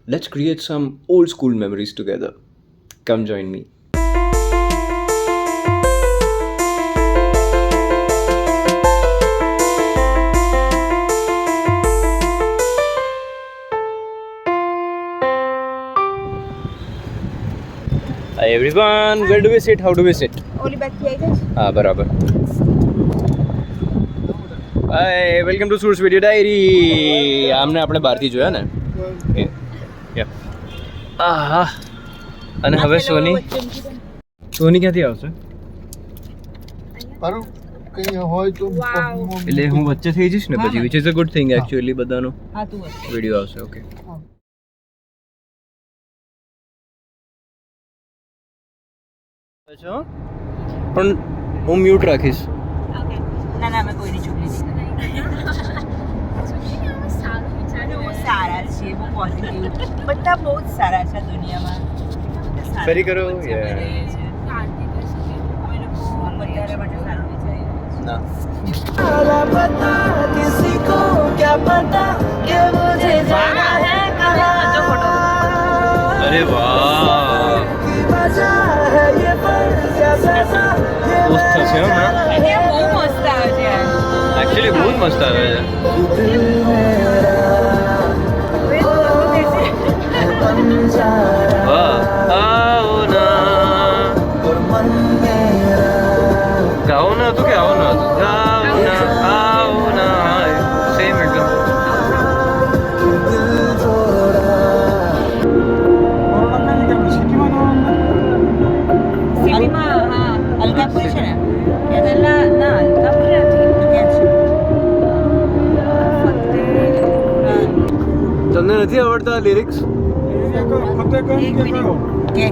Let's create some old school memories together. Come join me. Hi everyone, where do we sit? How do we sit? ઓલી બાજુ આવી જાય હા બરાબર. Hi welcome to સુર્સ video diary. આમને આપણે બહારથી જોયા ને આહા. અને હવે સોની ક્યાંથી આવશે? એટલે હું વચ્ચે થઈ જઈશ ને પછી, which is a good thing actually. બધાનો હા તું વચ્ચે. વિડિયો આવશે. ઓકે પણ હું મ્યુટ રાખીશ. ના ના મેં કોઈની ચૂકલી નહીં બહુ સારા છે, બહુ પોઝિટિવ, બધા બહુ જ સારા છે દુનિયામાં. ફરી કરો. બધાને માટે સારું વિચાર્યું. ના અરે વાહ, પોસ્ટ થશે હો ના. બહુ મસ્ત આવે છે યાર. એકચ્યુઅલી બહુ જ મસ્ત આવે છે. વાહ, આવો ના ગાઓ ના હતું કે આવો ના હતું? ગાઓ ના આવો ના, સેમ એકદમ. સિટીમાં હા અલકાપુરી છે ને ત્યાં ના અલકાપુરી નથી તો ક્યાં છે? તમને નથી આવડતા લિરિક્સ? કે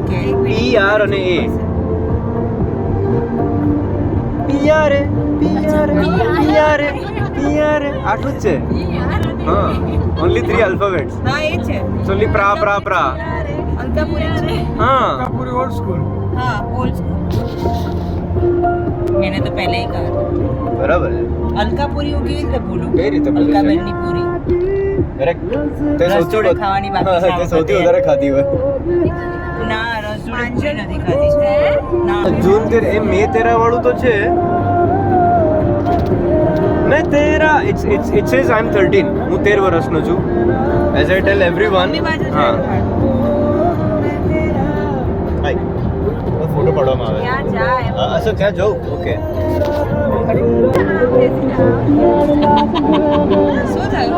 પી આર અને એ. પિયારે પિયારે પિયારે પિયારે આટલું જ છે. હા, ઓન્લી 3 આલ્ફાબેટ્સ. હા એ છે ઓન્લી પ્રા પ્રા પ્રા. અલકાપુરી છે. હા હા ઓલ્ડ સ્કૂલ. મેને તો પહેલે ही कहा બરાબર છે. અલકાપુરી હું કેવી રીતે ભૂલું? કઈ રીતે ભૂલી જાય? અલકાબેનની પૂરી કરેક્ટ. તે રસજોડે ખાવાની બાકી છે. તે સૌથી વધારે ખાધી હોય. ના રસજોડે પૂરી નથી ખાધી. ના જૂન 13 એ મે 13 વાળું તો છે ને. 13 it says I am 13. હું 13 વર્ષનો છું. As I tell everyone. Mummy બાજુ છે. હા હાય ફોટો પાડવામાં આવે. ક્યાં જાય? અચ્છા ત્યાં જાઉં. ઓકે શું થયું?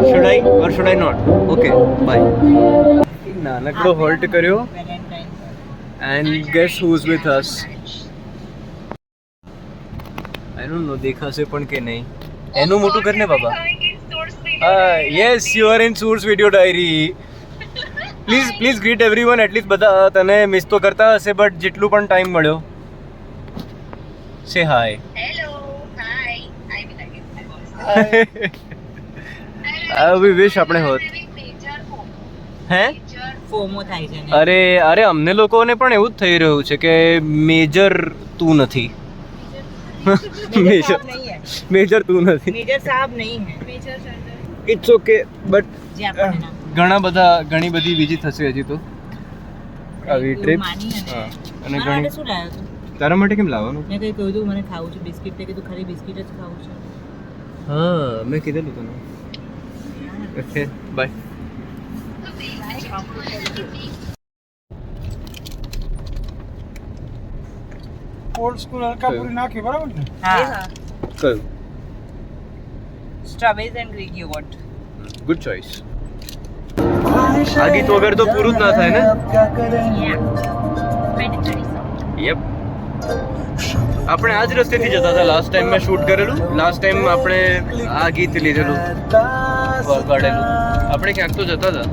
should I or should I not? Okay bye. નાનકડો હોલ્ટ કર્યો and guess who's with us? I don't know દેખાશે પણ કે નહીં. એનું મોટું કરને બાબા. yes you are in Source Video Diary. Please greet everyone. At least બધા તને મિસ તો કરતા હશે બટ જેટલું પણ ટાઈમ મળ્યો સે હાય. વી વિશ આપણે હોત. હે ફોમો થાય છે ને. અરે અમને લોકોને પણ એવું જ થઈ રહ્યું છે કે મેજર તું નથી. મેજર તું નથી. મેજર સાહેબ નહીં હે. ઇટ્સ ઓકે બટ જે આપણને ના ઘણી બધી બીજી થશે હજી તો આવી ટ્રીપ. હા અને મારા માટે ઘણી. શું લાવ્યો તું? તારા માટે કેમ લાવવાનું? મેં કઈ કહ્યું તું મને ખાવું છે બિસ્કિટ, તે કીધું ખાલી બિસ્કિટ જ ખાવું છે. હા મેં કીધેલું તને. Okay bye. Old school Alkapuri નાખી બરાબર ને? હા કયું? Strawberries and Greek yoghurt. Good choice. આ ગીત વગર તો પૂરું જ ના થાય ને. યપ. આપણે આ જ રસ્તેથી જતા હતા લાસ્ટ ટાઈમ મેં શૂટ કરેલું. લાસ્ટ ટાઈમ આપણે આ ગીત લીધેલું કાઢેલું. આપણે ક્યાંક તો જતા હતા.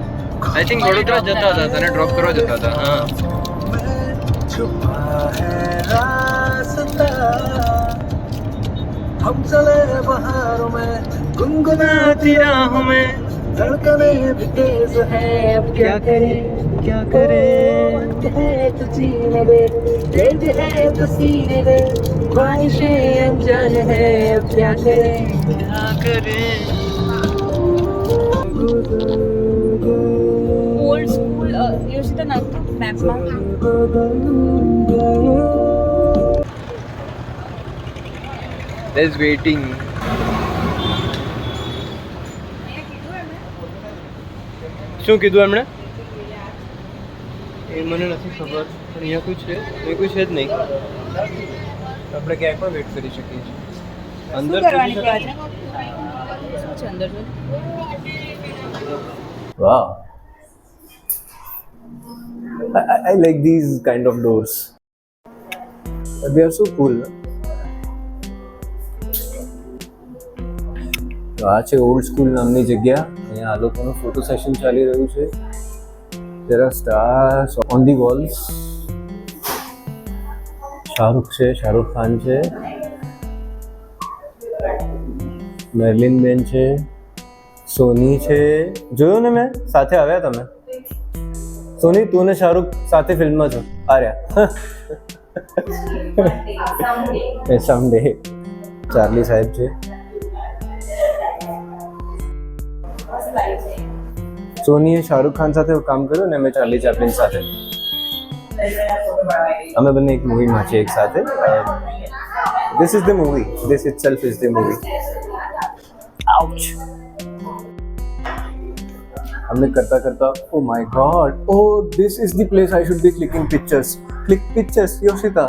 આઈ થિંક વડોદરા જતા હતા, તને ડ્રોપ કરવા જતા હતા. હા हम चले बहारों में गुनगुनाती राहों में धड़कने भी तेज है अब क्या करें क्या करें क्या करें ઓલ્ડ સ્કૂલ યોશિતા નહોતું મેપમાં There's waiting. શું કીધું એમણે? એ મને નથી ખબર પણ અહીંયા કોઈ છે એ કોઈ છે જ નહીં. આપણે ક્યાંય પણ વેઇટ કરી શકીએ છીએ. અંદર શું કરવાની કહે છે શું છે અંદર જો Wow. I like these kind of doors. They are so cool. તો આ છે ઓલ્ડ સ્કૂલ નામની જગ્યા. અહીંયા આ લોકોનું ફોટો સેશન ચાલી રહ્યું છે. There are stars on the walls. Shahrukh છે, શાહરુખ ખાન છે, મેર્લિન બેન છે, સોની છે. જોયું ને મેં સાથે આવ્યા તમે? સોની તું ને શાહરુખ સાથે ફિલ્મમાં છો. આ રહ્યા સાઉન્ડે. ચાર્લી સાહેબ છે. સોનીએ શાહરુખ ખાન સાથે કામ કર્યું ને મેં ચાર્લી ચેપ્લિન સાથે. અમે બંને એક મૂવીમાં છે એક સાથે. This is the movie. This itself is the movie. Ouch. हमने करता करता oh my god, oh this is the place I should be clicking pictures. Click pictures, Yoshita.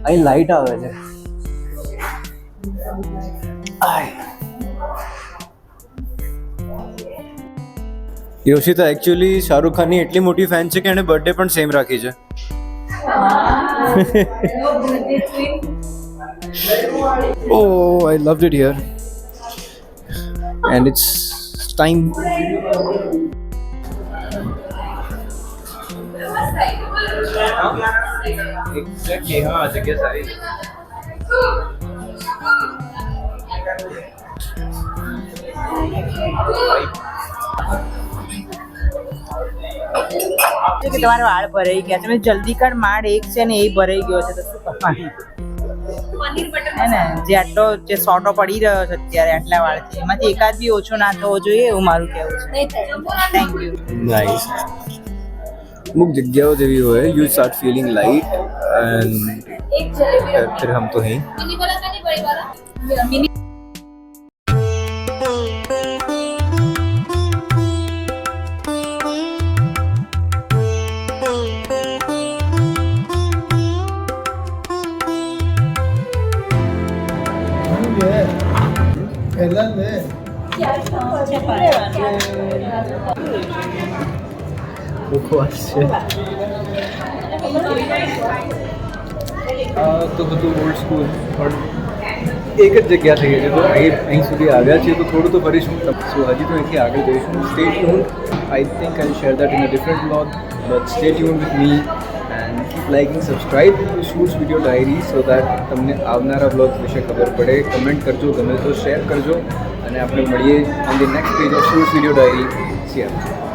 અહીં લાઈટ આવે છે. યોશિતા એકચ્યુઅલી શાહરુખ ખાનની એટલી મોટી ફેન છે કે એણે બર્થડે પણ સેમ રાખી છે. Oh, I loved it here. And it's time. Exactly, हाँ जगह सारी. કે તમારા વાળ ભરાઈ ગયા છે. મેં જલ્દી કર માળ એક છે ને એ ભરાઈ ગયો છે તો શું કરવાનું? હે ને જે આટલો જે સોટો પડી રહ્યો છે અત્યારે આટલા વાળથી એમાંથી એકાદ બી ઓછો ના થવો જોઈએ એવું મારું કહેવું છે. Thank you. Nice. અમુક જગ્યાઓ જેવી હોય you start feeling light and फिर हम तो हैं. ઉપવાસ છે. તો બધું ઓલ્ડ સ્કૂલ પણ એક જ જગ્યા થઈ છે તો અહીં સુધી આવ્યા છીએ તો થોડું તો કરીશું. સો હજી તો અહીંથી આગળ જઈશું. Stay tune. I think I share that in a different vlog but stay tune with me and keep liking subscribe two shoots video diary so that તમને આવનારા વ્લોગ વિશે ખબર પડે. કમેન્ટ કરજો, ગમે તો શેર કરજો અને આપણે મળીએ on the next page of shoots video diary.